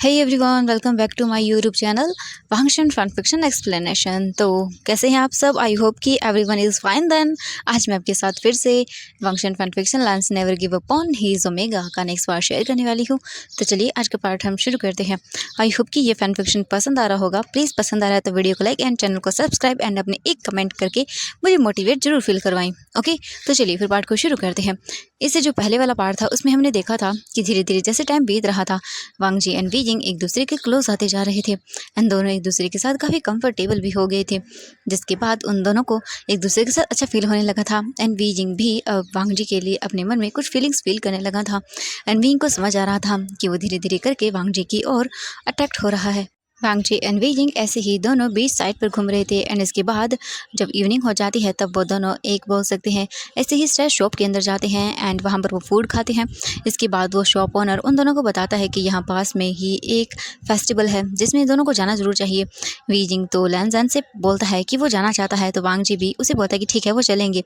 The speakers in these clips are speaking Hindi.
Hey everyone, welcome back to my YouTube channel Wangshan fun fiction explanation. तो कैसे हैं आप सब? आई होप कि एवरीवन इज़ फाइन। देन आज मैं आपके साथ फिर से Wangshan fun fiction learns never give up on he is omega का नेक्स्ट पार्ट शेयर करने वाली हूँ। तो चलिए आज का पार्ट हम शुरू करते हैं। आई होप कि ये फन फिक्शन पसंद आ रहा होगा। प्लीज़ पसंद आ रहा है तो वीडियो को लाइक एंड चैनल को सब्सक्राइब एंड अपने एक कमेंट करके मुझे मोटिवेट जरूर फील करवाएं। ओके, तो चलिए फिर पार्ट को शुरू करते हैं। इससे जो पहले वाला पार्ट था उसमें हमने देखा था कि धीरे धीरे जैसे टाइम बीत रहा था, वांग जी एंड वी जिंग एक दूसरे के क्लोज आते जा रहे थे एंड दोनों एक दूसरे के साथ काफ़ी कंफर्टेबल भी हो गए थे, जिसके बाद उन दोनों को एक दूसरे के साथ अच्छा फील होने लगा था। एंड वी जिंग भी वांग जी के लिए अपने मन में कुछ फीलिंग्स फील करने लगा था एंड वी को समझ आ रहा था कि वो धीरे धीरे करके वांग जी की ओर अट्रैक्ट हो रहा है। वांग जी एंड वी जिंग ऐसे ही दोनों बीच साइड पर घूम रहे थे एंड इसके बाद जब इवनिंग हो जाती है तब वो दोनों एक बोल सकते हैं ऐसे ही स्ट्रेस शॉप के अंदर जाते हैं एंड वहाँ पर वो फूड खाते हैं। इसके बाद वो शॉप ओनर उन दोनों को बताता है कि यहाँ पास में ही एक फेस्टिवल है जिसमें दोनों को जाना ज़रूर चाहिए। वी जिंग तो लैन जैन से बोलता है कि वो जाना चाहता है, तो वांग जी भी उसे बोलता है कि ठीक है वो चलेंगे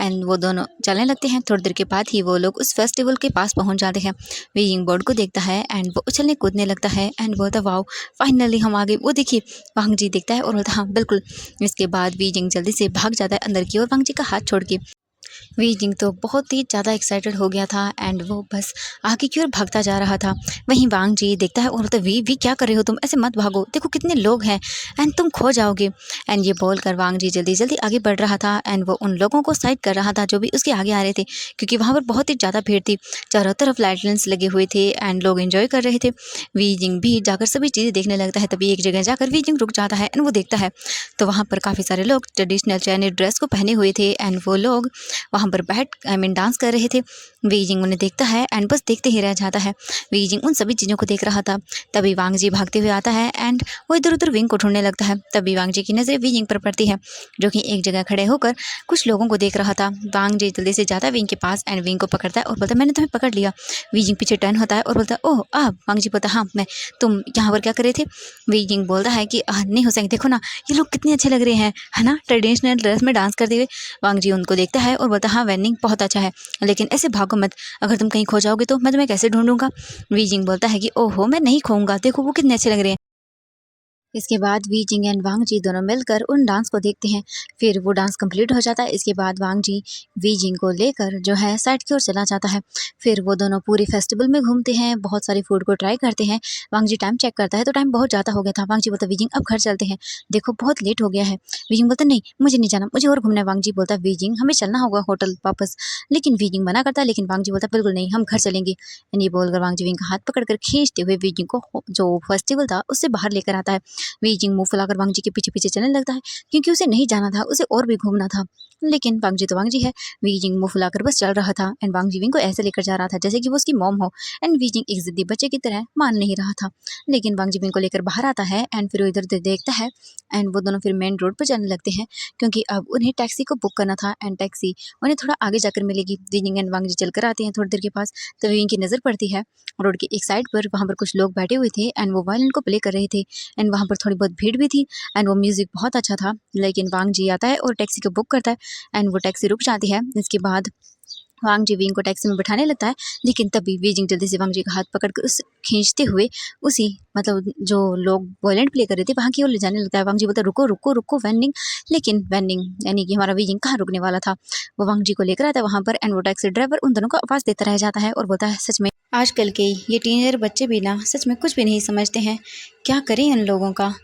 एंड वो दोनों चलने लगते हैं। थोड़ी देर के बाद ही वो लोग उस फेस्टिवल के पास पहुँच जाते हैं। वी जिंग बोर्ड को देखता है एंड वो उछलने कूदने लगता है एंड बोलता वाओ फाइनली हम आ गए, वो देखिए। वांग जी देखता है और बोलता हाँ बिल्कुल। इसके बाद वी जिंग जल्दी से भाग जाता है अंदर की ओर वांग जी का हाथ छोड़ के। वी जिंग तो बहुत ही ज़्यादा एक्साइटेड हो गया था एंड वो बस आगे की ओर भागता जा रहा था। वहीं वांग जी देखता है और बोलता है वी क्या कर रहे हो तुम, ऐसे मत भागो, देखो कितने लोग हैं एंड तुम खो जाओगे। एंड ये बोल कर वांग जी जल्दी जल्दी आगे बढ़ रहा था एंड वो उन लोगों को साइड कर रहा था जो भी उसके आगे आ रहे थे, क्योंकि वहाँ पर बहुत ही ज़्यादा भीड़ थी। चारों तरफ लाइटलेंस लगे हुए थे एंड लोग एंजॉय कर रहे थे। वी जिंग भी जाकर सभी चीज़ें देखने लगता है। तभी एक जगह जाकर वी जिंग रुक जाता है एंड वो देखता है तो वहाँ पर काफ़ी सारे लोग ट्रेडिशनल चाइनीज ड्रेस को पहने हुए थे एंड वो लोग वहाँ पर बैठ डांस कर रहे थे। वी जिंग उन्हें देखता है एंड बस देखते ही रह जाता है। वी जिंग उन सभी चीज़ों को देख रहा था। तभी वांग जी भागते हुए आता है एंड वो इधर उधर विंग को ढूंढने लगता है। तभी वांग जी की नज़र वी जिंग पर पड़ती है जो कि एक जगह खड़े होकर कुछ लोगों को देख रहा था। वांग जी जल्दी से जाता है विंग के पास एंड विंग को पकड़ता है और बोलता है मैंने तुम्हें पकड़ लिया। वी जिंग पीछे टर्न होता है और बोलता है ओह आप। वांग जी बोलता हाँ मैं, तुम यहाँ पर क्या कर रहे थे? वी जिंग बोलता है कि नहीं हो सकेंगे, देखो ना ये लोग कितने अच्छे लग रहे हैं, है ना, ट्रेडिशनल ड्रेस में डांस करते हुए। वांग जी उनको देखता है और बोलता हाँ वेनिंग बहुत अच्छा है, लेकिन ऐसे भागो मत, अगर तुम कहीं खो जाओगे तो मैं तुम्हें कैसे ढूंढूंगा? वी जिंग बोलता है कि ओहो मैं नहीं खोऊंगा, देखो वो कितने अच्छे लग रहे हैं। इसके बाद वी जिंग एंड वांग जी दोनों मिलकर उन डांस को देखते हैं। फिर वो डांस कंप्लीट हो जाता है। इसके बाद वांग जी वी जिंग को लेकर जो है साइड की ओर चला जाता है। फिर वो दोनों पूरी फेस्टिवल में घूमते हैं, बहुत सारी फूड को ट्राई करते हैं। वांग जी टाइम चेक करता है तो टाइम बहुत ज़्यादा हो गया था। वांग जी बोलता वी जिंग अब घर चलते हैं, देखो बहुत लेट हो गया है। वी जिंग बोलता नहीं मुझे नहीं जाना, मुझे और घूमना है। वांग जी बोलता वी जिंग हमें चलना होगा होटल वापस, लेकिन वी जिंग मना करता है। लेकिन वांग जी बोलता बिल्कुल नहीं, हम घर चलेंगे। एंड ये बोलकर वांग जी विंग का हाथ पकड़कर खींचते हुए वी जिंग को जो फेस्टिवल था उससे बाहर लेकर आता है। वी जिंग मुंह फुलाकर वांग जी के पीछे पीछे चलने लगता है, क्योंकि उसे नहीं जाना था, उसे और भी घूमना था। लेकिन वांग जी तो वांग जी है। वी जिंग मुंह फुलाकर बस चल रहा था एंड वांग जी विंग को ऐसे लेकर जा रहा था जैसे कि वो उसकी मॉम हो। एंड वी जिंग एक जिद्दी बच्चे की तरह मान नहीं रहा था। लेकिन वांग जी विंग को लेकर बाहर आता है एंड फिर वो इधर उधर देखता है एंड वो दोनों फिर मेन रोड पर जाने लगते हैं, क्योंकि अब उन्हें टैक्सी को बुक करना था एंड टैक्सी उन्हें थोड़ा आगे जाकर मिलेगी। वी जिंग एंड वांग जी चलकर आते हैं थोड़ी देर के पास, तो विंग की नज़र पड़ती है रोड की एक साइड पर, वहाँ पर कुछ लोग बैठे हुए थे एंड वो वायलिन को प्ले कर रहे थे एंड वहाँ पर थोड़ी बहुत भीड़ भी थी एंड वो म्यूज़िक बहुत अच्छा था। लेकिन वांग जी आता है और टैक्सी को बुक करता है एंड वो टैक्सी रुक जाती है। इसके बाद वांग जी विंग को टैक्सी में बिठाने लगता है, लेकिन तभी वी जिंग जल्दी से वांग जी का हाथ पकड़कर उस खींचते हुए उसी मतलब जो लोग वॉयलेंट प्ले कर रहे थे वहाँ की ओर ले जाने लगता है। वांग जी बोलता है रुको रुको रुको वेनिंग, लेकिन वेनिंग यानी कि हमारा वी जिंग कहाँ रुकने वाला था, वो वांग जी को लेकर आता है वहाँ पर एंड वो टैक्सी ड्राइवर उन दोनों को आवाज़ देता रह जाता है और बोलता है सच में आजकल के ये टीनेजर बच्चे भी ना सच में कुछ भी नहीं समझते हैं, क्या करें इन लोगों का।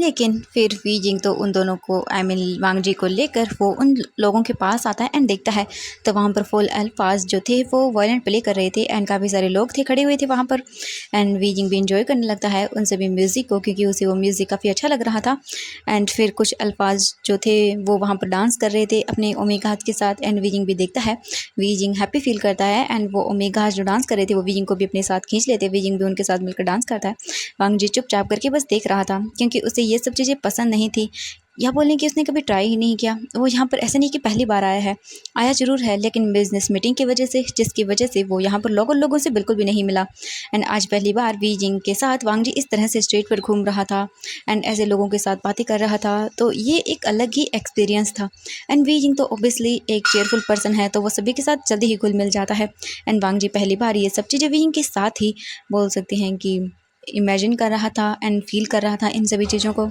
लेकिन फिर वी जिंग तो उन दोनों को वांग जी को लेकर वो उन लोगों के पास आता है एंड देखता है तो वहाँ पर फुल अल्फाज जो थे वो वायलेंट प्ले कर रहे थे एंड काफ़ी सारे लोग थे खड़े हुए थे वहाँ पर। एंड वी जिंग भी इंजॉय करने लगता है उन सभी म्यूज़िक को, क्योंकि उसे वो म्यूज़िक काफ़ी अच्छा लग रहा था। एंड फिर कुछ अल्फाज जो थे वो वहाँ पर डांस कर रहे थे अपने ओमेगाज के साथ एंड वी जिंग भी देखता है। वी जिंग हैप्पी फील करता है एंड वो ओमेगाज जो डांस कर रहे थे वो वी जिंग को भी अपने साथ खींच लेते, वी जिंग भी उनके साथ मिलकर डांस करता है। वांग जी चुपचाप करके बस देख रहा था, क्योंकि उसे ये सब चीज़ें पसंद नहीं थी, या बोलें कि उसने कभी ट्राई ही नहीं किया। वो यहाँ पर ऐसा नहीं कि पहली बार आया है, आया ज़रूर है लेकिन बिजनेस मीटिंग की वजह से, जिसकी वजह से वो यहाँ पर लोगों से बिल्कुल भी नहीं मिला। एंड आज पहली बार वी जिंग के साथ वांग जी इस तरह से स्ट्रीट पर घूम रहा था एंड ऐसे लोगों के साथ बातें कर रहा था, तो ये एक अलग ही एक्सपीरियंस था। एंड वी जिंग तो ऑब्वियसली एक चेयरफुल पर्सन है, तो वो सभी के साथ जल्दी ही घुल मिल जाता है। एंड वांग जी पहली बार ये सब चीज़ें वी जिंग के साथ ही बोल सकते हैं कि इमेजिन कर रहा था एंड फील कर रहा था इन सभी चीज़ों को।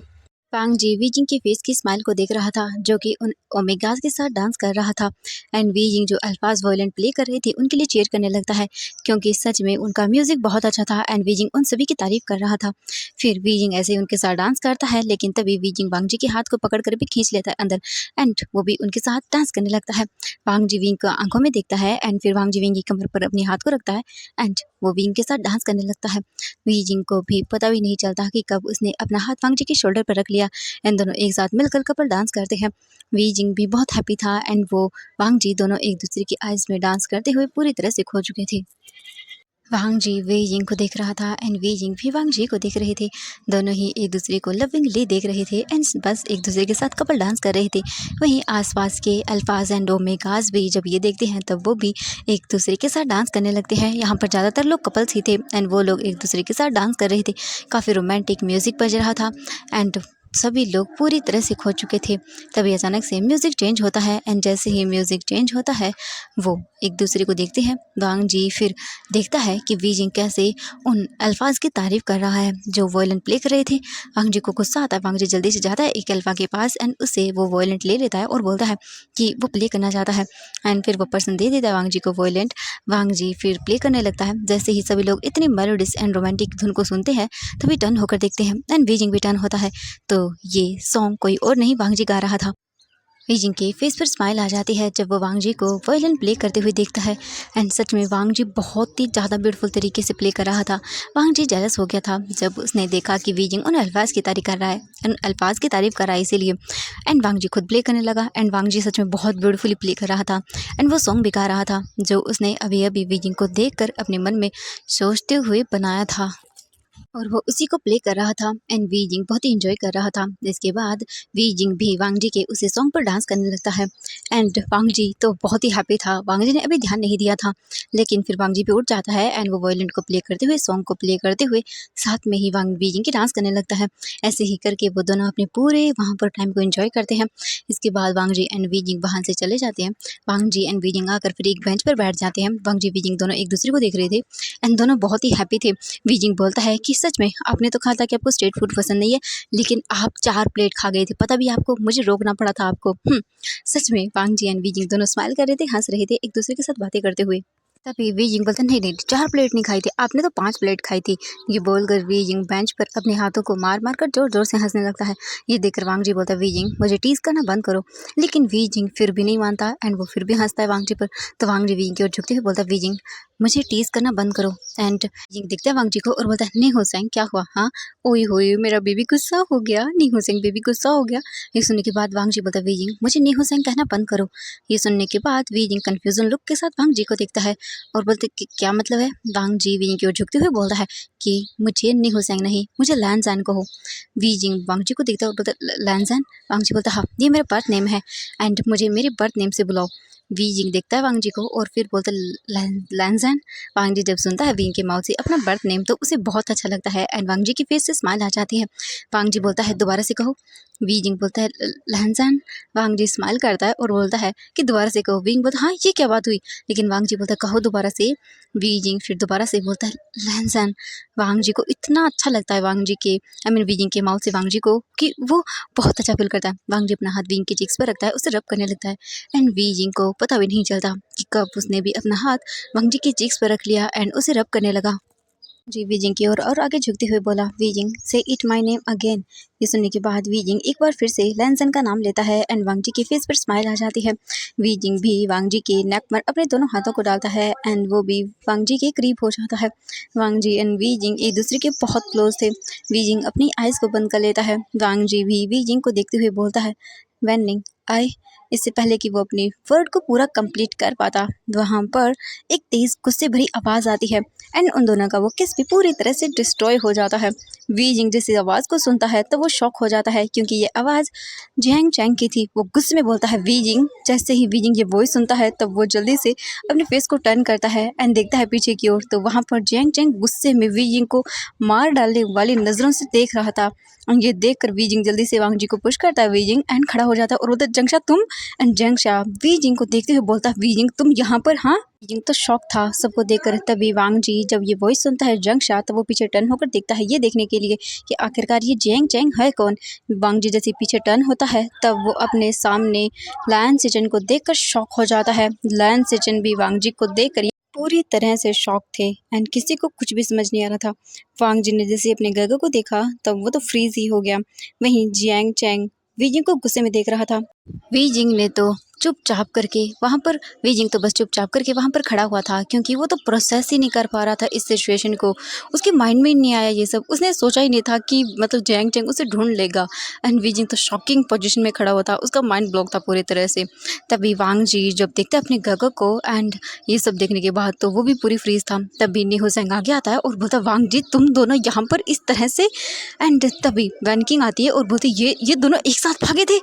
वांग जी वी जिंग के फेस की स्माइल को देख रहा था जो कि उन ओमेगास के साथ डांस कर रहा था एंड वी जिंग जो अल्फाज वॉयलेंट प्ले कर रहे थे उनके लिए चीयर करने लगता है क्योंकि सच में उनका म्यूजिक बहुत अच्छा था एंड वी जिंग उन सभी की तारीफ कर रहा था। फिर वी जिंग ऐसे ही उनके साथ डांस करता है लेकिन तभी वी जिंग वांग जी के हाथ को पकड़ कर भी खींच लेता है अंदर एंड वो भी उनके साथ डांस करने लगता है। वांग जी विंग को आंखों में देखता है एंड फिर वांग जी विंग की कमर पर अपने हाथ को रखता है एंड वो विंग के साथ डांस करने लगता है। वी जिंग को भी पता भी नहीं चलता कि कब उसने अपना हाथ वांग जी के शोल्डर पर रख लिया एंड दोनों एक साथ मिलकर कपल डांस करते हैं। वी जिंग भी बहुत हैप्पी था एंड वो वांग जी दोनों एक दूसरे की आइज में डांस करते हुए पूरी तरह से खो चुके थे। वांग जी वी जिंग को देख रहा था एंड वी जिंग भी वांग जी को देख रहे थे। दोनों ही एक दूसरे को लविंगली देख रहे थे एंड बस एक दूसरे के साथ कपल डांस कर रहे थे। वहीं आसपास के अल्फाज एंड ओमेगास भी जब ये देखते हैं तब वो भी एक दूसरे के साथ डांस करने लगते हैं। यहाँ पर ज़्यादातर लोग कपल्स ही थे एंड वो लोग एक दूसरे के साथ डांस कर रहे थे। काफ़ी रोमांटिक म्यूज़िक बज रहा था एंड सभी लोग पूरी तरह से खो चुके थे। तभी अचानक से म्यूज़िक चेंज होता है एंड जैसे ही म्यूज़िक चेंज होता है वो एक दूसरे को देखते हैं। वांग जी फिर देखता है कि वी जिंग कैसे उन अल्फाज की तारीफ कर रहा है जो वॉयलेंट प्ले कर रहे थे। वांग जी को गुस्सा आता है। वांग जी जल्दी से जाता है एक अल्फा के पास एंड उससे वो वॉयलेंट ले लेता है और बोलता है कि वो प्ले करना चाहता है एंड फिर वो पर्सन दे देता है वांग जी को वॉयलेंट। वांग जी फिर प्ले करने लगता है। जैसे ही सभी लोग इतनी मेलोडियस एंड रोमांटिक धुन को सुनते हैं तभी टर्न होकर देखते हैं एंड वी जिंग भी टर्न होता है तो ये सॉन्ग कोई और नहीं वांग जी गा रहा था। वी जिंग के फेस पर स्माइल आ जाती है जब वो वांग जी को वायलिन प्ले करते हुए देखता है एंड सच में वांग जी बहुत ही ज़्यादा ब्यूटीफुल तरीके से प्ले कर रहा था। वांग जी जेलस हो गया था जब उसने देखा कि वी जिंग उन अल्फाज की तारीफ कर रहा है उन अल्फाज की तारीफ कर रहा है इसीलिए एंड वांग जी खुद प्ले करने लगा एंड वांग जी सच में बहुत ब्यूटीफुली प्ले कर रहा था एंड वो सॉन्ग भी गा रहा था जो उसने अभी अभी वी जिंग को देख कर अपने मन में सोचते हुए बनाया था और वो उसी को प्ले कर रहा था एंड वी जिंग बहुत ही इंजॉय कर रहा था। इसके बाद वी जिंग भी वांग जी के उसी सॉन्ग पर डांस करने लगता है एंड वांग जी तो बहुत ही हैप्पी था। वांग जी ने अभी ध्यान नहीं दिया था लेकिन फिर वांग जी भी उठ जाता है एंड वो वायलिन को प्ले करते हुए सॉन्ग को प्ले करते हुए साथ में ही वांग वी जिंग की डांस करने लगता है। ऐसे ही करके वो दोनों अपने पूरे वहाँ पर टाइम को इंजॉय करते हैं। इसके बाद वांग जी एंड वी जिंग वहाँ से चले जाते हैं। वांग जी एंड वी जिंग आकर फिर एक बेंच पर बैठ जाते हैं। वांग जी वी जिंग दोनों एक दूसरे को देख रहे थे एंड दोनों बहुत ही हैप्पी थे। वी जिंग बोलता है कि सच में आपने तो कहा था कि आपको स्ट्रीट फूड पसंद नहीं है लेकिन आप 4 प्लेट खा गए थे, पता भी है आपको, मुझे रोकना पड़ा था आपको। सच में वांग जी एंड वी जिंग दोनों स्माइल कर रहे थे, हंस रहे थे एक दूसरे के साथ बातें करते हुए। तभी वी जिंग बोलता नहीं नहीं 4 प्लेट नहीं खाई थी आपने तो 5 प्लेट खाई थी। ये बोलकर वी जिंग बेंच पर अपने हाथों को मार मार कर जोर जोर से हंसने लगता है। ये देखकर वांग जी बोलता है वी जिंग मुझे टीज करना बंद करो लेकिन वी जिंग फिर भी नहीं मानता एंड वो फिर भी हंसता है वांग जी पर। तो वांग जी वी जिंग की ओर झुकते हुए बोलता है वी जिंग मुझे टीज करना बंद करो एंड जिंग देखता है वांग जी को और बोलता है नहीं हुसैन क्या हुआ, हाँ ओए होए मेरा बेबी गुस्सा हो गया, नहीं हुसैन बेबी गुस्सा हो गया। ये सुनने के बाद वांग जी बोलता है वी जिंग मुझे नहीं हुसैन कहना बंद करो। ये सुनने के बाद वी जिंग कंफ्यूजन लुक के साथ वांग जी को देखता है और बोलते कि क्या मतलब है। वांग जी वी की ओर झुकते हुए बोलता है कि मुझे नहीं हुसैन नहीं मुझे लैंजैन कहो। वी जिंग वांग जी को देखता है और बोलता है लैंजैन। वांग जी बोलता है हाँ ये मेरा बर्थ नेम है एंड मुझे मेरे बर्थ नेम से बुलाओ। वी जिंग देखता है वांग जी को और फिर बोलता है लैंजैन। वांग जी जब सुनता है वी के माउथ से अपना बर्थ नेम तो उसे बहुत अच्छा लगता है एंड वांग जी की फेस से स्माइल आ जाती है। वांग जी बोलता है दोबारा से कहो। वी जिंग बोलता है लैंजैन। वांग जी स्माइल करता है और बोलता है कि दोबारा से कहो। विंग बोलता है हाँ ये क्या बात हुई, लेकिन वांग जी बोलता है कहो दोबारा से। वी जिंग फिर दोबारा से बोलता है लैंजैन। वांग जी को इतना अच्छा लगता है वांग जी के वी जिंग के माउथ से वांग जी को कि वो बहुत अच्छा फील करता है। वांग जी अपना हाथ विंग के चिक्स पर रखता है उसे रब करने लगता है एंड वी जिंग को पता भी नहीं चलता कि कब उसने भी अपना हाथ वांग जी के चिक्स पर रख लिया एंड उसे रब करने लगा। जी वी जिंग की ओर और आगे झुकते हुए बोला वी जिंग से इट माई नेम अगेन। ये सुनने के बाद वी जिंग एक बार फिर से लैंसन का नाम लेता है एंड वांग जी के फेस पर स्माइल आ जाती है। वी जिंग भी वांग जी के नेक पर अपने दोनों हाथों को डालता है एंड वो भी वांग जी के करीब हो जाता है। वांग जी एंड वी जिंग एक दूसरे के बहुत क्लोज थे। वी जिंग अपनी आइज़ को बंद कर लेता है। वांग जी भी वी जिंग को देखते हुए बोलता है वेनिंग आई। इससे पहले कि वो अपनी वर्ड को पूरा कंप्लीट कर पाता वहाँ पर एक तेज़ गुस्से भरी आवाज़ आती है एंड उन दोनों का वो किस भी पूरी तरह से डिस्ट्रॉय हो जाता है। वी जिंग जिस आवाज़ को सुनता है तो वो शॉक हो जाता है क्योंकि ये आवाज़ जैंग चैंग की थी। वो गुस्से में बोलता है वी जिंग। जैसे ही वी जिंग ये वॉइस सुनता है तब वो जल्दी से अपने फेस को टर्न करता है एंड देखता है पीछे की ओर तो वहाँ पर जैंग चैंग गुस्से में वी जिंग को मार डालने वाली नज़रों से देख रहा था। और ये देख कर वी जिंग जल्दी से वांग जी को पुश करता है वी जिंग एंड खड़ा हो जाता है और बोलता है जंगशा तुम एंड जंगशा वी जिंग को देखते हुए बोलता है, वी जिंग तुम यहाँ पर? हाँ, जिंग तो शॉक था सबको देखकर। तभी वांग जी जब ये वॉइस सुनता है जंगशा, तो वो पीछे टर्न होकर देखता है ये देखने के लिए कि आखिरकार ये जैंग चैंग है कौन। वांग जी जैसे पीछे टर्न होता है तब वो अपने सामने लैन सिचन को देखकर शॉक हो जाता है। लैन सिचन भी वांग जी को देखकर पूरी तरह से शॉक थे एंड किसी को कुछ भी समझ नहीं आ रहा था। वांग जी ने जैसे अपने गगो को देखा तब वो तो फ्रीज ही हो गया। वहीं जियांग चैंग वीजिंग को गुस्से में देख रहा था। वीजिंग ने तो चुपचाप करके वहाँ पर वीजिंग तो बस चुपचाप करके वहाँ पर खड़ा हुआ था, क्योंकि वो तो प्रोसेस ही नहीं कर पा रहा था इस सिचुएशन को। उसके माइंड में ही नहीं आया ये सब। उसने सोचा ही नहीं था कि मतलब जैंग चैंग उसे ढूंढ लेगा। एंड वीजिंग तो शॉकिंग पोजीशन में खड़ा हुआ था, उसका माइंड ब्लॉक था पूरी तरह से। तभी वांग जी जब देखते अपने गगो को एंड ये सब देखने के बाद तो वो भी पूरी फ्रीज था। तभी नी हुसैंग आगे आता है और बोलता, वांग जी तुम दोनों यहाँ पर इस तरह से। एंड तभी वैन किंग आती है और बोलती, ये दोनों एक साथ भागे थे।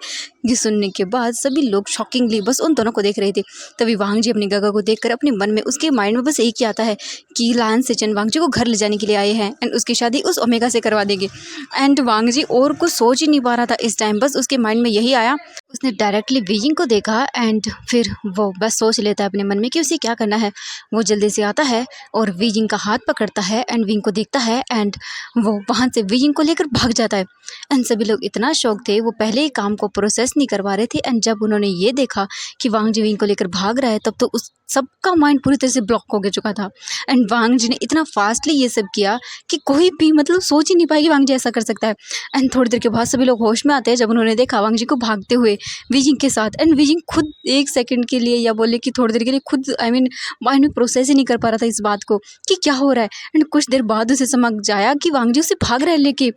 ये सुनने के बाद सभी लोग शॉकिंगली बस उन दोनों को देख रहे थे। तभी वांग जी अपनी गगा को देखकर अपने मन में उसके माइंड में बस एक ही आता है कि लायन सिचन वांग जी को घर ले जाने के लिए आए हैं एंड उसकी शादी उस ओमेगा से करवा देंगे। एंड वांग जी और कुछ सोच ही नहीं पा रहा था इस टाइम, बस उसके माइंड में यही आया। उसने डायरेक्टली वीजिंग को देखा एंड फिर वो बस सोच लेता है अपने मन में कि उसे क्या करना है। वो जल्दी से आता है और वीजिंग का हाथ पकड़ता है एंड विंग को देखता है एंड वो वहाँ से वीजिंग को लेकर भाग जाता है। एंड सभी लोग इतना शौक थे, वो पहले ही काम को प्रोसेस नहीं करवा रहे थे। एंड जब उन्होंने ये देखा कि वांग जी विंग को लेकर भाग रहा है तब तो उस सबका माइंड पूरी तरह से ब्लॉक हो गया चुका था। एंड वांग जी ने इतना फास्टली ये सब किया कि कोई भी मतलब सोच ही नहीं पाया कि वांग जी ऐसा कर सकता है। एंड थोड़ी देर के बाद सभी लोग होश में आते हैं जब उन्होंने देखा वांग जी को भागते हुए वीजिंग के साथ। एंड वीजिंग खुद एक सेकंड के लिए या बोले कि थोड़ी देर के लिए खुद माइंड में प्रोसेस ही नहीं कर पा रहा था इस बात को कि क्या हो रहा है। एंड कुछ देर बाद उसे समझ आया कि वांग जी उसे भाग रहा है लेके।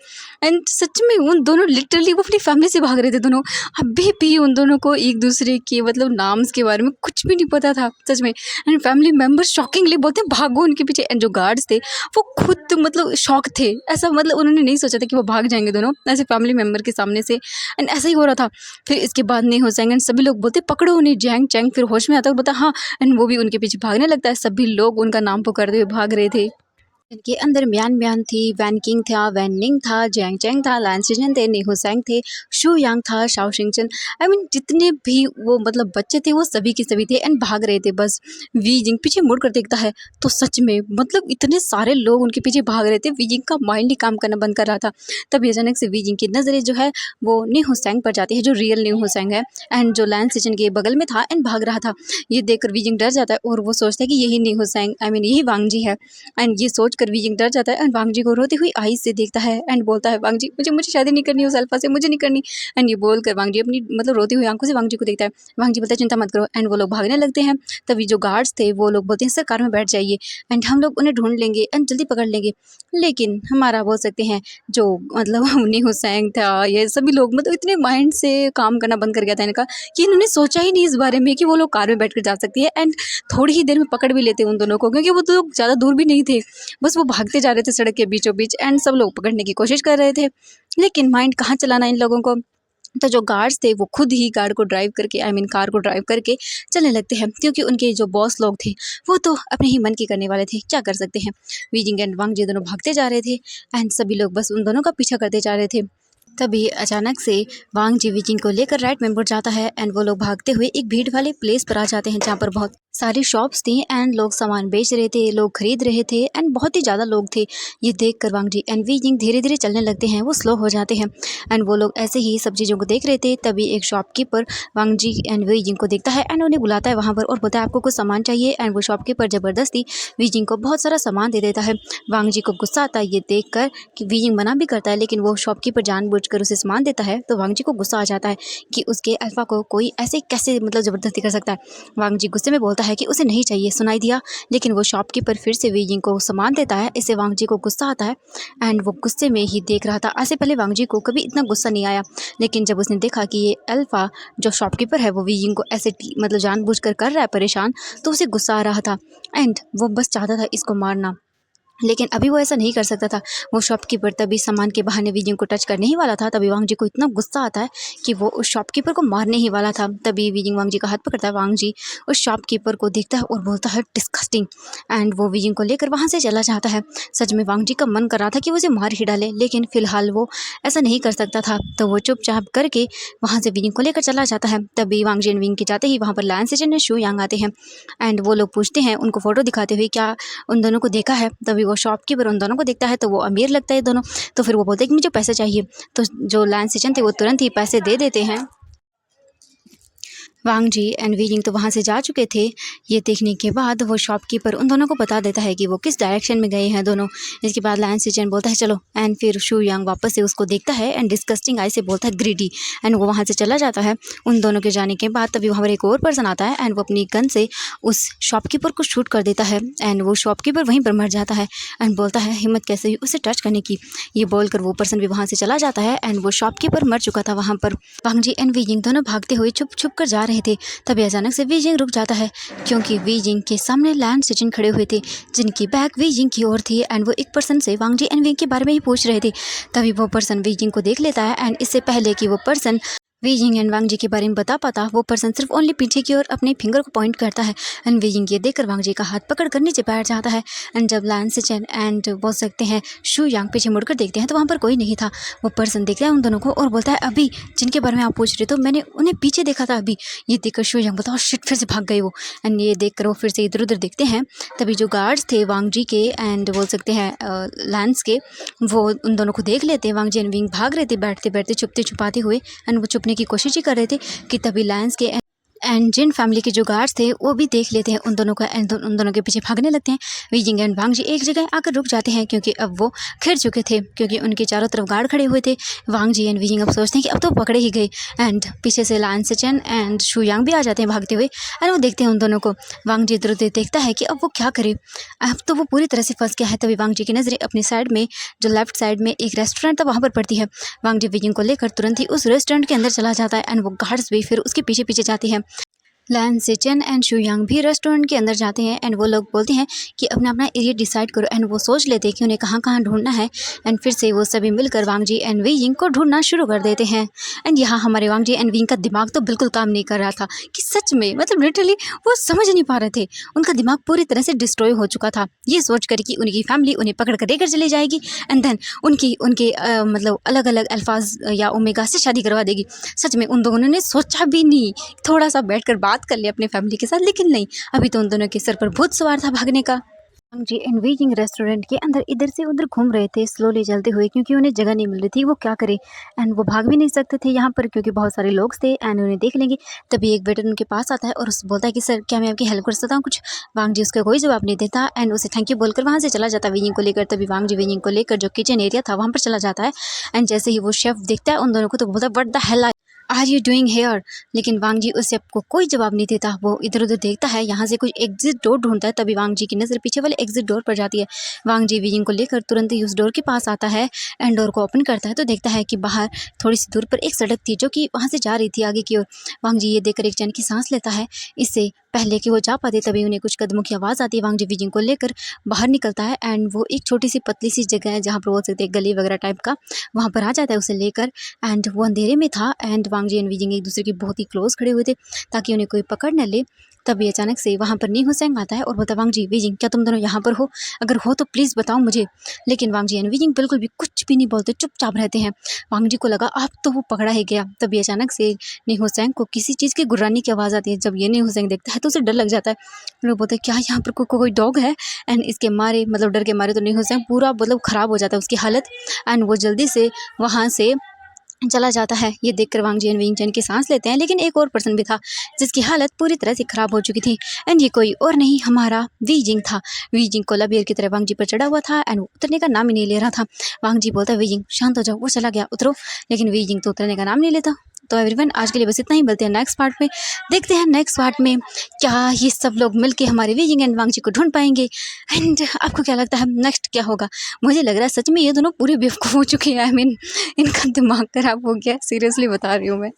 एंड सच में उन दोनों लिटरली वो अपनी फैमिली से भाग रहे थे दोनों। अभी भी उन दोनों को एक दूसरे के मतलब नाम्स के बारे में कुछ भी नहीं पता था सच में। एंड फैमिली मेम्बर्स शॉकिंगली बोलते हैं भागो उनके पीछे। एंड जो गार्ड्स थे वो खुद मतलब शॉक थे, ऐसा मतलब उन्होंने नहीं सोचा था कि वो भाग जाएंगे दोनों ऐसे फैमिली मेम्बर के सामने से। एंड ऐसा ही हो रहा था। फिर इसके बाद नहीं हो जाएंगे एंड सभी लोग बोलते पकड़ो उन्हें जैंग चैंग। फिर होश में आता है बोलता हाँ, एंड वो भी उनके पीछे भागने लगता है। सभी लोग उनका नाम पुकारते हुए भाग रहे थे। इनके अंदर म्यान म्यान थी, वैन किंग था, वैन निंग था, जैंग चैंग था, लान सिजन थे, नी हुसैंग थे, शू यांग था, शाओ शिंगचन। जितने भी वो मतलब बच्चे थे वो सभी के सभी थे एंड भाग रहे थे बस। वी जिंग पीछे मुड़ कर देखता है तो सच में मतलब इतने सारे लोग उनके पीछे भाग रहे थे। वी जिंग का माइंड ही काम करना बंद कर रहा था। तभी अचानक से वी जिंग की नज़रें जो है वो नी हुसैंग पर जाती है, जो रियल नी हुसैंग है एंड जो लान सिजन के बगल में था एंड भाग रहा था। ये देखकर वी जिंग डर जाता है और वो सोचता है कि यही नी हुसैंग यही वांग जी है। एंड ये सोच कर वी जिंग डर जाता है एंड वांग जी को रोती हुई आई से देखता है एंड बोलता है, वांग जी मुझे मुझे शादी नहीं करनी उस अल्फा से, मुझे नहीं करनी। एंड ये बोल कर वांग जी अपनी मतलब रोती हुई आंखों से वांग जी को देखता है। वांग जी बोलता है चिंता मत करो एंड वो लोग भागने लगते हैं। तभी जो गार्ड्स थे वो लोग बोलते हैं सर कार में बैठ जाइए एंड हम लोग उन्हें ढूंढ लेंगे एंड जल्दी पकड़ लेंगे। लेकिन हमारा बोल सकते हैं जो मतलब उन्हीं हुसैन था, ये सभी लोग मतलब इतने माइंड से काम करना बंद कर गया था इनका कि इन्होंने सोचा ही नहीं इस बारे में कि वो लोग कार में बैठ कर जा सकती है एंड थोड़ी ही देर में पकड़ भी लेते उन दोनों को, क्योंकि वो तो ज़्यादा दूर भी नहीं थे, बस वो भागते जा रहे थे सड़क के बीचों बीच एंड सब लोग पकड़ने की कोशिश कर रहे थे। लेकिन माइंड कहाँ चलाना इन लोगों को। तो जो गार्ड्स थे वो खुद ही कार को ड्राइव करके कार को ड्राइव करके चलने लगते हैं, क्योंकि उनके जो बॉस लोग थे वो तो अपने ही मन की करने वाले थे, क्या कर सकते हैं। वीजिंग एंड वांग जी दोनों भागते जा रहे थे एंड सभी लोग बस उन दोनों का पीछा करते जा रहे थे। तभी अचानक से वांग जी वीजिंग को लेकर राइट में मुड़ जाता है एंड वो लोग भागते हुए एक भीड़ वाले प्लेस पर आ जाते हैं जहाँ पर बहुत सारी शॉप्स थी एंड लोग सामान बेच रहे थे, लोग खरीद रहे थे एंड बहुत ही ज़्यादा लोग थे। ये देख कर वांग जी एंड वीजिंग धीरे धीरे चलने लगते हैं, वो स्लो हो जाते हैं एंड वो लोग ऐसे ही सब चीज़ों को देख रहे थे। तभी एक shopkeeper Wang Ji and Weijing को देखता है एंड उन्हें बुलाता है वहाँ पर और बोलता है आपको कुछ सामान चाहिए। एंड वो शॉपकीपर ज़बरदस्ती वीजिंग को बहुत सारा सामान दे देता है। वांग जी को गुस्सा आता है ये देख कर कि वीजिंग मना भी करता है, लेकिन वो शॉपकीपर जानबूझकर उसे सामान देता है। तो वांग जी को गुस्सा आ जाता है कि उसके अल्फा को कोई ऐसे कैसे मतलब ज़बरदस्ती कर सकता है। वांग जी गुस्से में बोलता है कि उसे नहीं चाहिए, सुनाई दिया। लेकिन वो शॉपकीपर फिर से वीजिंग को सामान देता है, इससे वांग जी को गुस्सा आता है एंड वो गुस्से में ही देख रहा था। ऐसे पहले वांग जी को कभी इतना गुस्सा नहीं आया, लेकिन जब उसने देखा कि ये अल्फा जो शॉपकीपर है वो वीजिंग को ऐसे मतलब जानबूझकर कर रहा है परेशान, तो उसे गुस्सा आ रहा था एंड वो बस चाहता था इसको मारना। लेकिन अभी वो ऐसा नहीं कर सकता था। वो शॉपकीपर तभी सामान के बहाने वीजिंग को टच करने ही वाला था। तभी वांग जी को इतना गुस्सा आता है कि वो उस शॉपकीपर को मारने ही वाला था। तभी वीजिंग वांग जी का हाथ पकड़ता है। वांग जी उस शॉपकीपर को देखता है और बोलता है डिस्गस्टिंग, एंड वो वीजिंग को लेकर वहाँ से चला जाता है। सच में वांग जी का मन कर रहा था कि वो उसे मार ही डाले, लेकिन फिलहाल वो ऐसा नहीं कर सकता था, तो वो चुपचाप करके वहाँ से वीजिंग को लेकर चला जाता है। तभी वांग जी एंड विंग के जाते ही वहाँ पर लायन सेजन और शू यांग आते हैं, एंड वो लोग पूछते हैं उनको फ़ोटो दिखाते हुए क्या उन दोनों को देखा है। तभी वो शॉपकीपर उन दोनों को देखता है तो वो अमीर लगता है दोनों। तो फिर वो बोलते हैं कि मुझे पैसे चाहिए। तो जो लायन सेजन थे वो तुरंत ही पैसे दे देते हैं। वांग जी एंड वीजिंग तो वहाँ से जा चुके थे। ये देखने के बाद वो शॉपकीपर उन दोनों को बता देता है कि वो किस डायरेक्शन में गए हैं दोनों। इसके बाद लायन सेजन बोलता है चलो, एंड फिर शू यांग वापस से उसको देखता है एंड डिस्गस्टिंग आई से बोलता है ग्रीडी, एंड वो वहाँ से चला जाता है। उन दोनों के जाने के बाद तभी वहाँ पर एक और पर्सन आता है एंड वो अपनी गन से उस शॉपकीपर को शूट कर देता है, एंड वो शॉपकीपर वहीं पर मर जाता है एंड बोलता है हिम्मत कैसे हुई उसे टच करने की। ये बोलकर वो पर्सन भी वहाँ से चला जाता है एंड वो शॉपकीपर मर चुका था वहाँ पर। वांग जी एंड वीजिंग दोनों भागते हुए छुप छुप कर जा रहे थे। तभी अचानक से वीजिंग रुक जाता है क्योंकि वीजिंग के सामने लायन सेजन खड़े हुए थे जिनकी बैग वीजिंग की ओर थी, एंड वो एक पर्सन से वांग जी एंड विंग के बारे में ही पूछ रहे थे। तभी वो पर्सन वीजिंग को देख लेता है एंड इससे पहले कि वो पर्सन वीजिंग एंड वांग जी के बारे में बता पाता, वो पर्सन सिर्फ ओनली पीछे की ओर अपने फिंगर को पॉइंट करता है एंड वीजिंग ये देखकर वांग जी का हाथ पकड़ कर नीचे बैठ जाता है। एंड जब लायन सेजन एंड बोल सकते हैं शू यांग पीछे मुड़कर देखते हैं तो वहाँ पर कोई नहीं था। वो पर्सन देखता है उन दोनों को और बोलता है अभी जिनके बारे में आप पूछ रहे तो मैंने उन्हें पीछे देखा था अभी। ये देखकर शू यांग बोलता है शिट फिर से भाग गए वो। एंड ये देखकर वो फिर से इधर उधर देखते हैं। तभी जो गार्ड्स थे वांग जी के एंड बोल सकते हैं लायंस के, वो उन दोनों को देख लेते हैं। वांग जी एंड विंग भाग रहे थे बैठते बैठते छुपते छुपाते हुए, एंड वो छुपने की कोशिश ही कर रहे थे कि तभी लायंस के एंड जिन फैमिली के जो गार्ड्स थे वो भी देख लेते हैं उन दोनों का एंड उन दोनों के पीछे भागने लगते हैं। वीजिंग एंड वांग जी एक जगह आकर रुक जाते हैं क्योंकि अब वो घिर चुके थे क्योंकि उनके चारों तरफ गार्ड खड़े हुए थे। वांग जी एंड वीजिंग अब सोचते हैं कि अब तो पकड़े ही गए, एंड पीछे से लायन सेजन एंड शू यांग भी आ जाते हैं भागते हुए, एंड वो देखते हैं उन दोनों को। वांग जी इधर उधर देखता है कि अब वो क्या करे, अब तो वो पूरी तरह से फंस गया है। तभी वांग जी की नज़रें अपनी साइड में जो लेफ्ट साइड में एक रेस्टोरेंट था वहाँ पर पड़ती है। वांग जी वीजिंग को लेकर तुरंत ही उस रेस्टोरेंट के अंदर चला जाता है एंड वो गार्ड्स भी फिर उसके पीछे पीछे जाते हैं। लायन सेजन एंड शू यांग भी रेस्टोरेंट के अंदर जाते हैं एंड वो लोग बोलते हैं कि अपना अपना एरिया डिसाइड करो, एंड वो सोच लेते हैं कि उन्हें कहाँ कहाँ ढूंढना है। एंड फिर से वो सभी मिलकर वांग जी एंड वीजिंग को ढूंढना शुरू कर देते हैं। एंड यहाँ हमारे वांग जी एंड विंग का दिमाग तो बिल्कुल काम नहीं कर रहा था कि सच में मतलब लिटरली वो समझ नहीं पा रहे थे। उनका दिमाग पूरी तरह से डिस्ट्रॉय हो चुका था ये सोच कर कि उनकी फैमिली उन्हें पकड़ कर लेकर चली जाएगी एंड देन उनके मतलब अलग अलग अल्फाज या ओमेगा से शादी करवा देगी। सच में उन दोनों ने सोचा भी नहीं, थोड़ा सा बैठकर बात कर ले अपने फैमिली के साथ, लेकिन नहीं, अभी तो उन दोनों के सर पर भूत सवार था भागने का। वांग जी एंड वीजिंग रेस्टोरेंट के अंदर इधर से उधर घूम रहे थे स्लोली चलते हुए क्योंकि उन्हें जगह नहीं मिल रही थी, वो क्या करे। एंड वो भाग भी नहीं सकते थे यहाँ पर क्योंकि बहुत सारे लोग थे एंड उन्हें देख लेंगे। तभी एक वेटर उनके पास आता है और उस बोलता है कि सर क्या मैं आपकी हेल्प कर सकता हूँ कुछ। वांग जी उसका कोई जवाब नहीं देता एंड उसे थैंक यू बोलकर वहाँ से चला जाता है वीजिंग को लेकर। तभी वांग जी वीजिंग को लेकर जो किचन एरिया था वहाँ पर चला जाता है एंड जैसे ही वो शेफ देखता है उन दोनों को तो बोलता है what the hell are you doing here. लेकिन वांग जी उस को कोई जवाब नहीं देता। वो इधर उधर देखता है, यहाँ से कुछ एग्जिट डोर ढूंढता है। तभी वांग जी की नज़र पीछे वाले एग्जिट डोर पर जाती है। वांग जी वीजिंग को लेकर तुरंत ही उस डोर के पास आता है एंड डोर को ओपन करता है तो देखता है कि बाहर थोड़ी सी दूर पर एक सड़क थी जो कि वहाँ से जा रही थी आगे की ओर। वांग जी ये देखकर एक चैन की सांस लेता है। इससे पहले कि वो जा पाते तभी उन्हें कुछ कदमों की आवाज़ आती है। वांग जी वीजिंग को लेकर बाहर निकलता है एंड वो एक छोटी सी पतली सी जगह है जहाँ पर बोल सकते हैं गली वगैरह टाइप का, वहाँ पर आ जाता है उसे लेकर। एंड वो अंधेरे में था and Wang Ji and Weijing एक दूसरे के बहुत ही क्लोज खड़े हुए थे ताकि उन्हें कोई पकड़ न ले। तभी अचानक से वहाँ पर नी हुसैन आता है और बोलता है वांग जी वीजिंग क्या तुम दोनों यहाँ पर हो, अगर हो तो प्लीज़ बताओ मुझे। लेकिन वांग जी एंड वीजिंग बिल्कुल भी कुछ भी नहीं बोलते, चुपचाप रहते हैं। वांग जी को लगा अब तो वो पकड़ा ही गया। तभी अचानक से नी हुसैन को किसी चीज़ की गुर्रानी की आवाज़ आती है। जब ये नी हुसैन देखता है तो उसे डर लग जाता है। लोग बोलते हैं क्या यहाँ पर कोई डॉग है, एंड इसके मारे मतलब डर के मारे तो नी हुसैन पूरा मतलब ख़राब हो जाता है उसकी हालत एंड वो जल्दी से वहाँ से चला जाता है। ये देखकर वांग जी एंड विंग चैन की सांस लेते हैं। लेकिन एक और पर्सन भी था जिसकी हालत पूरी तरह से खराब हो चुकी थी एंड ये कोई और नहीं हमारा वीजिंग था। वीजिंग को लबेर की तरह वांग जी पर चढ़ा हुआ था एंड उतरने का नाम ही नहीं ले रहा था। वांग जी बोलता है वीजिंग शांत हो जाओ, वो चला गया उतरो, लेकिन वीजिंग तो उतरने का नाम नहीं लेता। तो एवरीवन आज के लिए बस इतना ही, मिलते हैं नेक्स्ट पार्ट में। देखते हैं नेक्स्ट पार्ट में क्या ये सब लोग मिलके हमारे वीजिंग एंड वांग जी को ढूंढ पाएंगे एंड आपको क्या लगता है नेक्स्ट क्या होगा। मुझे लग रहा है सच में ये दोनों पूरे बेवकूफ़ हो चुके हैं। आई मीन इनका दिमाग खराब हो गया, सीरियसली बता रही हूँ मैं।